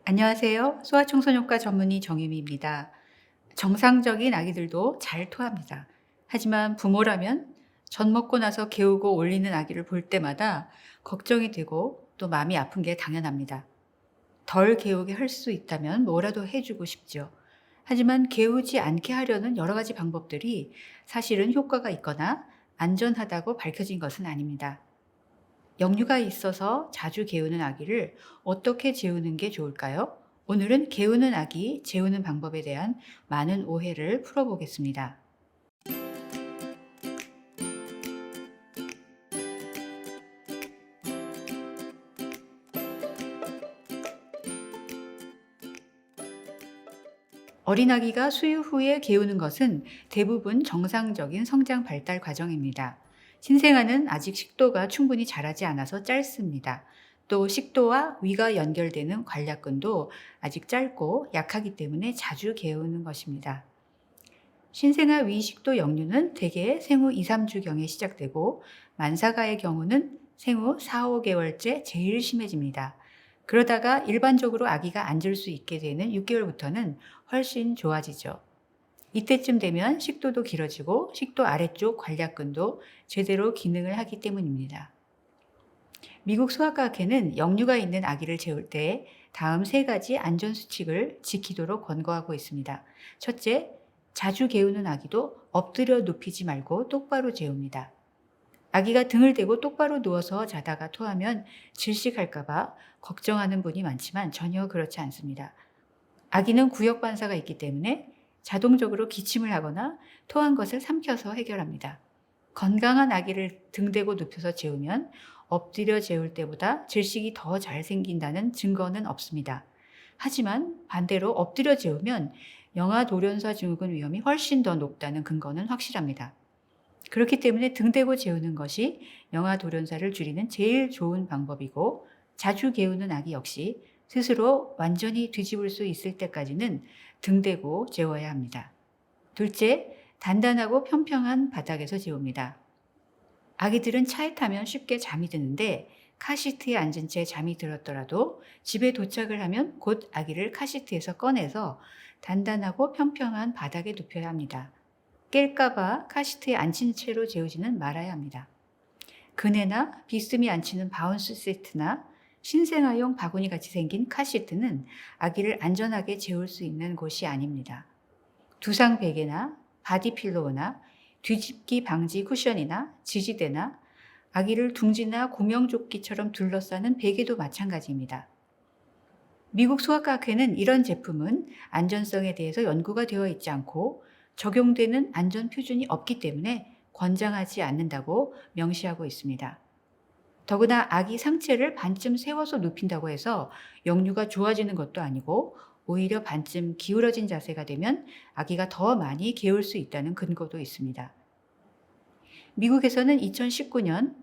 안녕하세요. 소아청소년과 전문의 정유미입니다. 정상적인 아기들도 잘 토합니다. 하지만 부모라면 젖 먹고 나서 개우고 올리는 아기를 볼 때마다 걱정이 되고 또 마음이 아픈 게 당연합니다. 덜 개우게 할 수 있다면 뭐라도 해주고 싶죠. 하지만 개우지 않게 하려는 여러 가지 방법들이 사실은 효과가 있거나 안전하다고 밝혀진 것은 아닙니다. 역류가 있어서 자주 개우는 아기를 어떻게 재우는 게 좋을까요? 오늘은 개우는 아기 재우는 방법에 대한 많은 오해를 풀어보겠습니다. 어린아기가 수유 후에 개우는 것은 대부분 정상적인 성장 발달 과정입니다. 신생아는 아직 식도가 충분히 자라지 않아서 짧습니다. 또 식도와 위가 연결되는 관략근도 아직 짧고 약하기 때문에 자주 개우는 것입니다. 신생아 위식도 역류는 대개 생후 2, 3주경에 시작되고 만사가의 경우는 생후 4, 5개월째 제일 심해집니다. 그러다가 일반적으로 아기가 앉을 수 있게 되는 6개월부터는 훨씬 좋아지죠. 이때쯤 되면 식도도 길어지고 식도 아래쪽 관략근도 제대로 기능을 하기 때문입니다. 미국 소아과학회는 역류가 있는 아기를 재울 때 다음 3가지 안전수칙을 지키도록 권고하고 있습니다. 첫째, 자주 개우는 아기도 엎드려 눕히지 말고 똑바로 재웁니다. 아기가 등을 대고 똑바로 누워서 자다가 토하면 질식할까봐 걱정하는 분이 많지만 전혀 그렇지 않습니다. 아기는 구역 반사가 있기 때문에 자동적으로 기침을 하거나 토한 것을 삼켜서 해결합니다. 건강한 아기를 등 대고 눕혀서 재우면 엎드려 재울 때보다 질식이 더 잘 생긴다는 증거는 없습니다. 하지만 반대로 엎드려 재우면 영아 돌연사 증후군 위험이 훨씬 더 높다는 근거는 확실합니다. 그렇기 때문에 등 대고 재우는 것이 영아 돌연사를 줄이는 제일 좋은 방법이고, 자주 개우는 아기 역시 스스로 완전히 뒤집을 수 있을 때까지는 등 대고 재워야 합니다. 둘째, 단단하고 평평한 바닥에서 재웁니다. 아기들은 차에 타면 쉽게 잠이 드는데 카시트에 앉은 채 잠이 들었더라도 집에 도착을 하면 곧 아기를 카시트에서 꺼내서 단단하고 평평한 바닥에 눕혀야 합니다. 깰까봐 카시트에 앉힌 채로 재우지는 말아야 합니다. 그네나 비스듬히 앉히는 바운스 시트나 신생아용 바구니 같이 생긴 카시트는 아기를 안전하게 재울 수 있는 곳이 아닙니다. 두상 베개나 바디필로우나 뒤집기 방지 쿠션이나 지지대나 아기를 둥지나 구명조끼처럼 둘러싸는 베개도 마찬가지입니다. 미국 소아과학회는 이런 제품은 안전성에 대해서 연구가 되어 있지 않고 적용되는 안전 표준이 없기 때문에 권장하지 않는다고 명시하고 있습니다. 더구나 아기 상체를 반쯤 세워서 눕힌다고 해서 역류가 좋아지는 것도 아니고 오히려 반쯤 기울어진 자세가 되면 아기가 더 많이 개울 수 있다는 근거도 있습니다. 미국에서는 2019년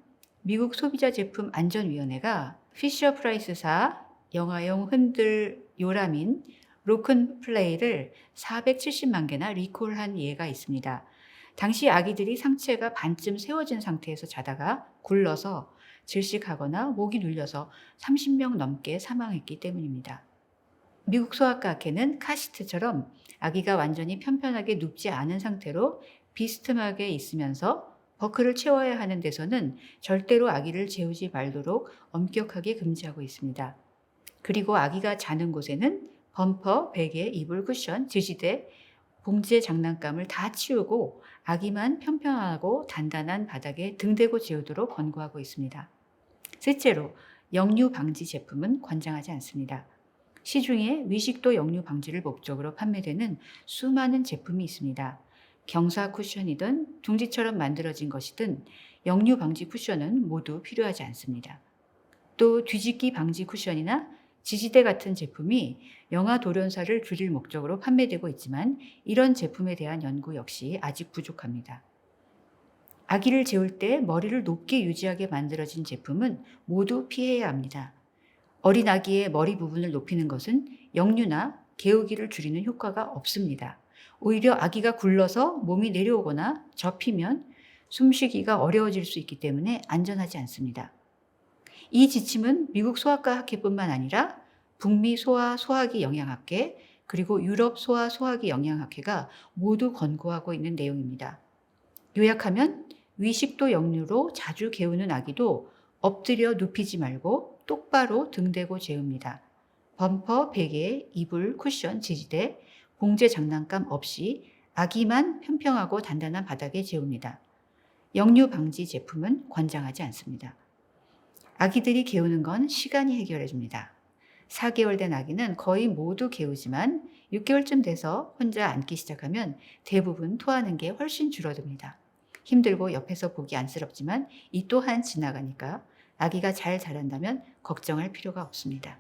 미국 소비자제품 안전위원회가 피셔프라이스사 영아용 흔들 요람인 로큰플레이를 470만 개나 리콜한 예가 있습니다. 당시 아기들이 상체가 반쯤 세워진 상태에서 자다가 굴러서 질식하거나 목이 눌려서 30명 넘게 사망했기 때문입니다. 미국 소아과학회는 카시트처럼 아기가 완전히 편편하게 눕지 않은 상태로 비스듬하게 있으면서 버클을 채워야 하는 데서는 절대로 아기를 재우지 말도록 엄격하게 금지하고 있습니다. 그리고 아기가 자는 곳에는 범퍼, 베개, 이불, 쿠션, 지지대, 봉제 장난감을 다 치우고 아기만 평평하고 단단한 바닥에 등 대고 재우도록 권고하고 있습니다. 셋째로, 역류 방지 제품은 권장하지 않습니다. 시중에 위식도 역류 방지를 목적으로 판매되는 수많은 제품이 있습니다. 경사 쿠션이든 둥지처럼 만들어진 것이든 역류 방지 쿠션은 모두 필요하지 않습니다. 또 뒤집기 방지 쿠션이나 지지대 같은 제품이 영아 돌연사를 줄일 목적으로 판매되고 있지만 이런 제품에 대한 연구 역시 아직 부족합니다. 아기를 재울 때 머리를 높게 유지하게 만들어진 제품은 모두 피해야 합니다. 어린 아기의 머리 부분을 높이는 것은 역류나 개우기를 줄이는 효과가 없습니다. 오히려 아기가 굴러서 몸이 내려오거나 접히면 숨쉬기가 어려워질 수 있기 때문에 안전하지 않습니다. 이 지침은 미국 소아과 학회뿐만 아니라 북미 소아 소화기 영양학회 그리고 유럽 소아 소화기 영양학회가 모두 권고하고 있는 내용입니다. 요약하면 위식도 역류로 자주 개우는 아기도 엎드려 눕히지 말고 똑바로 등대고 재웁니다. 범퍼, 베개, 이불, 쿠션, 지지대, 봉제 장난감 없이 아기만 평평하고 단단한 바닥에 재웁니다. 역류 방지 제품은 권장하지 않습니다. 아기들이 개우는 건 시간이 해결해 줍니다. 4개월 된 아기는 거의 모두 개우지만 6개월쯤 돼서 혼자 앉기 시작하면 대부분 토하는 게 훨씬 줄어듭니다. 힘들고 옆에서 보기 안쓰럽지만 이 또한 지나가니까 아기가 잘 자란다면 걱정할 필요가 없습니다.